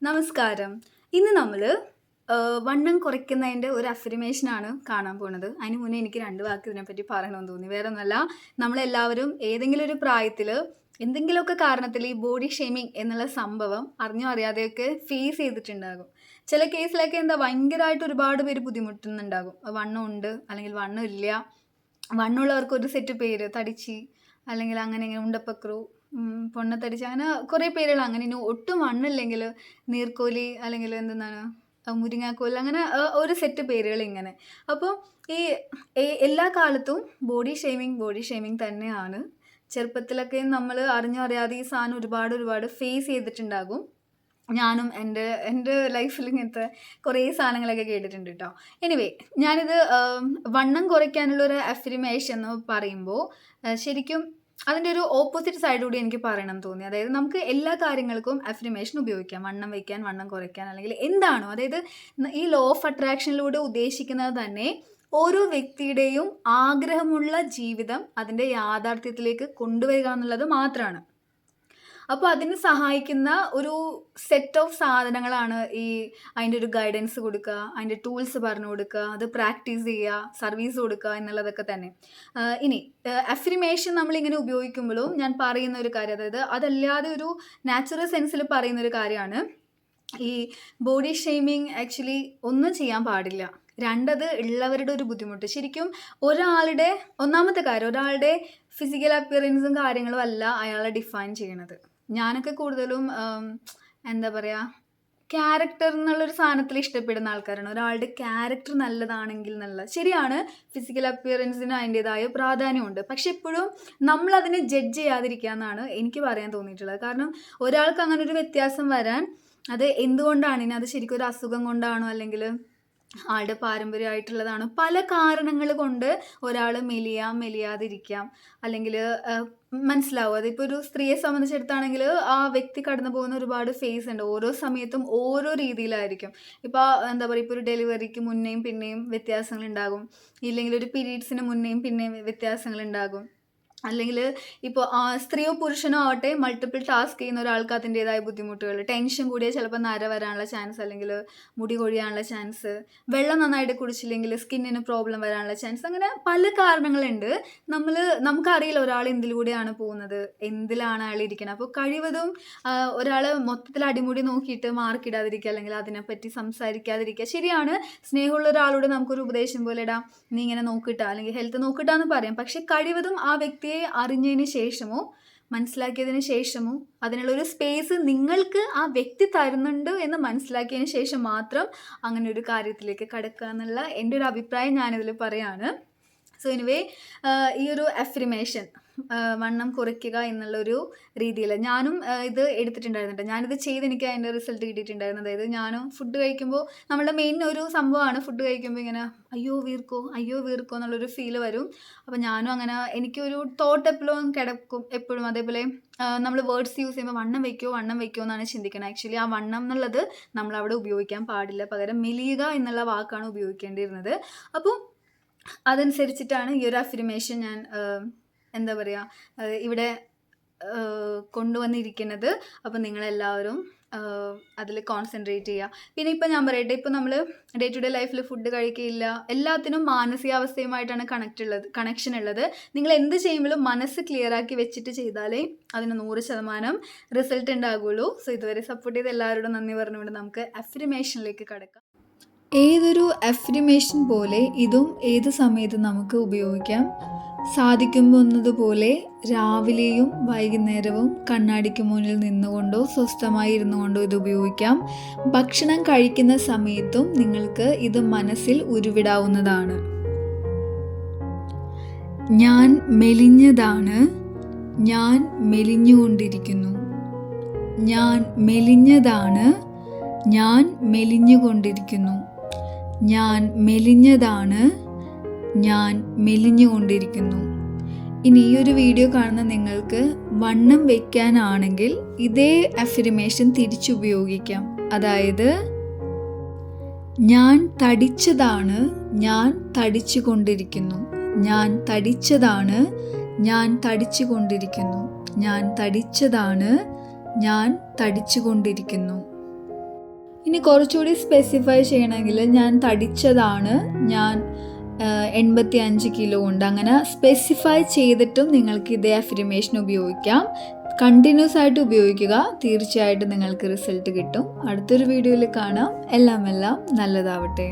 നമസ്കാരം. ഇന്ന് നമ്മൾ വണ്ണം കുറയ്ക്കുന്നതിൻ്റെ ഒരു അഫർമേഷനാണ് കാണാൻ പോണത്. അതിന് മുന്നേ എനിക്ക് 2 വാക്ക് ഇതിനെപ്പറ്റി പറയണമെന്ന് തോന്നി. വേറെ ഒന്നുമല്ല, നമ്മളെല്ലാവരും ഏതെങ്കിലും ഒരു പ്രായത്തിൽ എന്തെങ്കിലുമൊക്കെ കാരണത്തിൽ ഈ ബോഡി ഷേമിങ് എന്നുള്ള സംഭവം അറിഞ്ഞോ അറിയാതെയൊക്കെ ഫേസ് ചെയ്തിട്ടുണ്ടാകും. ചില കേസിലൊക്കെ ഭയങ്കരമായിട്ട് ഒരുപാട് പേര് ബുദ്ധിമുട്ടുന്നുണ്ടാകും. വണ്ണം ഉണ്ട് അല്ലെങ്കിൽ വണ്ണം ഇല്ല. വണ്ണമുള്ളവർക്ക് ഒരു സെറ്റ് പേര് തടിച്ചി അല്ലെങ്കിൽ അങ്ങനെ ഇങ്ങനെ ഉണ്ടപ്പക്രു, പൊണ്ണത്തടിച്ച്, അങ്ങനെ കുറേ പേരുകൾ. അങ്ങനെ ഇനി ഒട്ടും വണ്ണില്ലെങ്കിൽ നീർക്കോലി അല്ലെങ്കിൽ എന്തെന്നാണ് മുരിങ്ങാക്കോൽ, അങ്ങനെ ഒരു സെറ്റ് പേരുകൾ ഇങ്ങനെ. അപ്പോൾ ഈ എല്ലാ കാലത്തും ബോഡി ഷേമിങ് തന്നെയാണ്. ചെറുപ്പത്തിലൊക്കെ നമ്മൾ അറിഞ്ഞോ അറിയാതെ ഈ സാധനം ഒരുപാട് ഫേസ് ചെയ്തിട്ടുണ്ടാകും. ഞാനും എൻ്റെ ലൈഫിൽ ഇങ്ങനത്തെ കുറേ സാധനങ്ങളൊക്കെ കേട്ടിട്ടുണ്ട് കേട്ടോ. എനിവേ, ഞാനിത് വണ്ണം കുറയ്ക്കാനുള്ളൊരു അഫർമേഷൻ എന്ന് പറയുമ്പോൾ ശരിക്കും അതിൻ്റെ ഒരു ഓപ്പോസിറ്റ് സൈഡ് കൂടി എനിക്ക് പറയണം തോന്നി. അതായത് നമുക്ക് എല്ലാ കാര്യങ്ങൾക്കും അഫർമേഷൻ ഉപയോഗിക്കാം. വണ്ണം വയ്ക്കാൻ, വണ്ണം കുറയ്ക്കാൻ, അല്ലെങ്കിൽ എന്താണോ, അതായത് ഈ ലോ ഓഫ് അട്രാക്ഷനിലൂടെ ഉദ്ദേശിക്കുന്നത് തന്നെ ഓരോ വ്യക്തിയുടെയും ആഗ്രഹമുള്ള ജീവിതം അതിൻ്റെ യാഥാർത്ഥ്യത്തിലേക്ക് കൊണ്ടുവരിക എന്നുള്ളത് മാത്രമാണ്. അപ്പോൾ അതിന് സഹായിക്കുന്ന ഒരു സെറ്റ് ഓഫ് സാധനങ്ങളാണ് അതിൻ്റെ ഒരു ഗൈഡൻസ് കൊടുക്കുക, അതിൻ്റെ ടൂൾസ് പറഞ്ഞു കൊടുക്കുക, അത് പ്രാക്ടീസ് ചെയ്യുക, സർവീസ് കൊടുക്കുക എന്നുള്ളതൊക്കെ തന്നെ. ഇനി അഫർമേഷൻ നമ്മളിങ്ങനെ ഉപയോഗിക്കുമ്പോഴും ഞാൻ പറയുന്ന ഒരു കാര്യം, അതായത് അതല്ലാതെ ഒരു നാച്ചുറൽ സെൻസിൽ പറയുന്ന ഒരു കാര്യമാണ്, ഈ ബോഡി ഷെയ്മിങ് ആക്ച്വലി ഒന്നും ചെയ്യാൻ പാടില്ല. രണ്ടത് ഉള്ളവരുടെ ഒരു ബുദ്ധിമുട്ട്. ശരിക്കും ഒന്നാമത്തെ കാര്യം, ഒരാളുടെ ഫിസിക്കൽ അപ്പിയറൻസും കാര്യങ്ങളും അല്ല അയാളെ ഡിഫൈൻ ചെയ്യണത്. ഞാനൊക്കെ കൂടുതലും എന്താ പറയുക, ക്യാരക്ടർ എന്നുള്ളൊരു സാധനത്തിൽ ഇഷ്ടപ്പെടുന്ന ആൾക്കാരാണ്. ഒരാളുടെ ക്യാരക്ടർ നല്ലതാണെങ്കിൽ ശരിയാണ്, ഫിസിക്കൽ അപ്പിയറൻസിന് അതിൻ്റെതായ പ്രാധാന്യമുണ്ട്. പക്ഷെ എപ്പോഴും നമ്മളതിനെ ജഡ്ജ് ചെയ്യാതിരിക്കുക എന്നാണ് എനിക്ക് പറയാൻ തോന്നിയിട്ടുള്ളത്. കാരണം ഒരാൾക്ക് അങ്ങനെ ഒരു വ്യത്യാസം വരാൻ അത് എന്തുകൊണ്ടാണ്, ഇനി അത് ശരിക്കും ഒരു അസുഖം കൊണ്ടാണോ അല്ലെങ്കിൽ ആളുടെ പാരമ്പര്യമായിട്ടുള്ളതാണ്, പല കാരണങ്ങൾ കൊണ്ട് ഒരാൾ മെലിയാതിരിക്കാം. അല്ലെങ്കിൽ മനസ്സിലാവും, അതിപ്പോൾ ഒരു സ്ത്രീയെ സംബന്ധിച്ചിടത്താണെങ്കിൽ ആ വ്യക്തി കടന്നു പോകുന്ന ഒരുപാട് ഫേസ് ഉണ്ട്. ഓരോ സമയത്തും ഓരോ രീതിയിലായിരിക്കും. ഇപ്പോൾ എന്താ പറയുക, ഇപ്പോൾ ഒരു ഡെലിവറിക്ക് മുന്നേയും പിന്നെയും വ്യത്യാസങ്ങൾ ഉണ്ടാകും, ഇല്ലെങ്കിൽ ഒരു പീരീഡ്സിന് മുന്നേയും പിന്നെയും വ്യത്യാസങ്ങൾ ഉണ്ടാകും. അല്ലെങ്കിൽ ഇപ്പോൾ സ്ത്രീയോ പുരുഷനോ ആവട്ടെ, മൾട്ടിപ്പിൾ ടാസ്ക് ചെയ്യുന്ന ഒരാൾക്ക് അതിൻ്റെതായ ബുദ്ധിമുട്ടുകൾ, ടെൻഷൻ കൂടിയാൽ ചിലപ്പോൾ നര വരാനുള്ള ചാൻസ്, അല്ലെങ്കിൽ മുടി കൊഴിയാനുള്ള ചാൻസ്, വെള്ളം നന്നായിട്ട് കുടിച്ചില്ലെങ്കിൽ സ്കിന്നിന് പ്രോബ്ലം വരാനുള്ള ചാൻസ്, അങ്ങനെ പല കാരണങ്ങളുണ്ട്. നമുക്കറിയില്ല ഒരാൾ എന്തിലൂടെയാണ് പോകുന്നത്, എന്തിലാണ് അയാൾ ഇരിക്കുന്നത്. അപ്പോൾ കഴിവതും ഒരാൾ മൊത്തത്തിൽ അടിമുടി നോക്കിയിട്ട് മാർക്കിടാതിരിക്കുക, അല്ലെങ്കിൽ അതിനെപ്പറ്റി സംസാരിക്കാതിരിക്കുക. ശരിയാണ്, സ്നേഹമുള്ള ഒരാളോട് നമുക്കൊരു ഉപദേശം പോലെ ഇടാം, നീ ഇങ്ങനെ നോക്കിട്ടാ അല്ലെങ്കിൽ ഹെൽത്ത് നോക്കിട്ടാന്ന് പറയാം. പക്ഷെ കഴിവതും ആ വ്യക്തിയെ അറിഞ്ഞതിന് ശേഷമോ മനസ്സിലാക്കിയതിന് ശേഷമോ അതിനുള്ളൊരു സ്പേസ് നിങ്ങൾക്ക് ആ വ്യക്തി തരുന്നുണ്ട് എന്ന് മനസ്സിലാക്കിയതിന് ശേഷം മാത്രം അങ്ങനെ ഒരു കാര്യത്തിലേക്ക് കടക്കുക എന്നുള്ള എൻ്റെ ഒരു അഭിപ്രായം ഞാനിതിൽ പറയാണ്. സോ എനിവേ, ഈ ഒരു അഫർമേഷൻ വണ്ണം കുറയ്ക്കുക എന്നുള്ളൊരു രീതിയിൽ ഞാനും ഇത് എടുത്തിട്ടുണ്ടായിരുന്നുണ്ട്. ഞാനിത് ചെയ്ത് എനിക്ക് അതിൻ്റെ റിസൾട്ട് കിട്ടിയിട്ടുണ്ടായിരുന്നു. അതായത് ഞാനും ഫുഡ് കഴിക്കുമ്പോൾ, നമ്മളുടെ മെയിൻ ഒരു സംഭവമാണ് ഫുഡ് കഴിക്കുമ്പോൾ ഇങ്ങനെ അയ്യോ വീർക്കോ എന്നുള്ളൊരു ഫീല് വരും. അപ്പോൾ ഞാനും അങ്ങനെ, എനിക്കൊരു തോട്ട് എപ്പോഴും കിടക്കും എപ്പോഴും. അതേപോലെ നമ്മൾ വേർഡ്സ് യൂസ് ചെയ്യുമ്പോൾ വണ്ണം വയ്ക്കുമോ എന്നാണ് ചിന്തിക്കുന്നത്. ആക്ച്വലി ആ വണ്ണം എന്നുള്ളത് നമ്മളവിടെ ഉപയോഗിക്കാൻ പാടില്ല, പകരം മെലിയുക എന്നുള്ള വാക്കാണ് ഉപയോഗിക്കേണ്ടിയിരുന്നത്. അപ്പോൾ അതനുസരിച്ചിട്ടാണ് ഈ ഒരു അഫർമേഷൻ ഞാൻ എന്താ പറയുക ഇവിടെ കൊണ്ടുവന്നിരിക്കുന്നത്. അപ്പോൾ നിങ്ങളെല്ലാവരും അതിൽ കോൺസെൻട്രേറ്റ് ചെയ്യുക. പിന്നെ ഇപ്പം ഞാൻ പറയട്ടെ, ഇപ്പോൾ നമ്മൾ ഡേ ടു ഡേ ലൈഫിൽ ഫുഡ് കഴിക്കുകയില്ല, എല്ലാത്തിനും മാനസികാവസ്ഥയുമായിട്ടാണ് കണക്ഷൻ ഉള്ളത്. നിങ്ങൾ എന്ത് ചെയ്യുമ്പോഴും മനസ്സ് ക്ലിയർ ആക്കി വെച്ചിട്ട് ചെയ്താലേ അതിന് 100% റിസൾട്ട് ഉണ്ടാകുള്ളൂ. സോ ഇതുവരെ സപ്പോർട്ട് ചെയ്ത് എല്ലാവരോടും നന്ദി പറഞ്ഞുകൊണ്ട് നമുക്ക് അഫർമേഷനിലേക്ക് കടക്കാം. ഏതൊരു അഫർമേഷൻ പോലെ ഇതും ഏത് സമയത്തും നമുക്ക് ഉപയോഗിക്കാം. സാധിക്കുമ്പോന്നതുപോലെ രാവിലെയും വൈകുന്നേരവും കണ്ണാടിക്ക് മുന്നിൽ നിന്നുകൊണ്ടോ സ്വസ്ഥമായി ഇരുന്നു കൊണ്ടോ ഇത് ഉപയോഗിക്കാം. ഭക്ഷണം കഴിക്കുന്ന സമയത്തും നിങ്ങൾക്ക് ഇത് മനസ്സിൽ ഉരുവിടാവുന്നതാണ്. ഞാൻ മെലിഞ്ഞതാണ്, ഞാൻ മെലിഞ്ഞുകൊണ്ടിരിക്കുന്നു. ഞാൻ മെലിഞ്ഞതാണ്, ഞാൻ മെലിഞ്ഞുകൊണ്ടിരിക്കുന്നു. ഞാൻ മെലിഞ്ഞതാണ്, ഞാൻ മെലിഞ്ഞുകൊണ്ടിരിക്കുന്നു. ഇനി ഈ ഒരു വീഡിയോ കാണുന്ന നിങ്ങൾക്ക് വണ്ണം വയ്ക്കാനാണെങ്കിൽ ഇതേ അഫർമേഷൻ തിരിച്ചുപയോഗിക്കാം. അതായത് ഞാൻ തടിച്ചതാണ്, ഞാൻ തടിച്ചുകൊണ്ടിരിക്കുന്നു. ഞാൻ തടിച്ചതാണ്, ഞാൻ തടിച്ചുകൊണ്ടിരിക്കുന്നു. ഞാൻ തടിച്ചതാണ്, ഞാൻ തടിച്ചുകൊണ്ടിരിക്കുന്നു. ഇനി കുറച്ചുകൂടി സ്പെസിഫൈ ചെയ്യണമെങ്കിൽ ഞാൻ തടിച്ചതാണ്, ഞാൻ 85 കിലോ ഉണ്ട്, അങ്ങനെ സ്പെസിഫൈ ചെയ്തിട്ടും നിങ്ങൾക്ക് ഇതേ അഫിർമേഷൻ ഉപയോഗിക്കാം. കണ്ടിന്യൂസ് ആയിട്ട് ഉപയോഗിക്കുക, തീർച്ചയായിട്ടും നിങ്ങൾക്ക് റിസൾട്ട് കിട്ടും. അടുത്തൊരു വീഡിയോയിൽ കാണാം. എല്ലാം നല്ലതാവട്ടെ.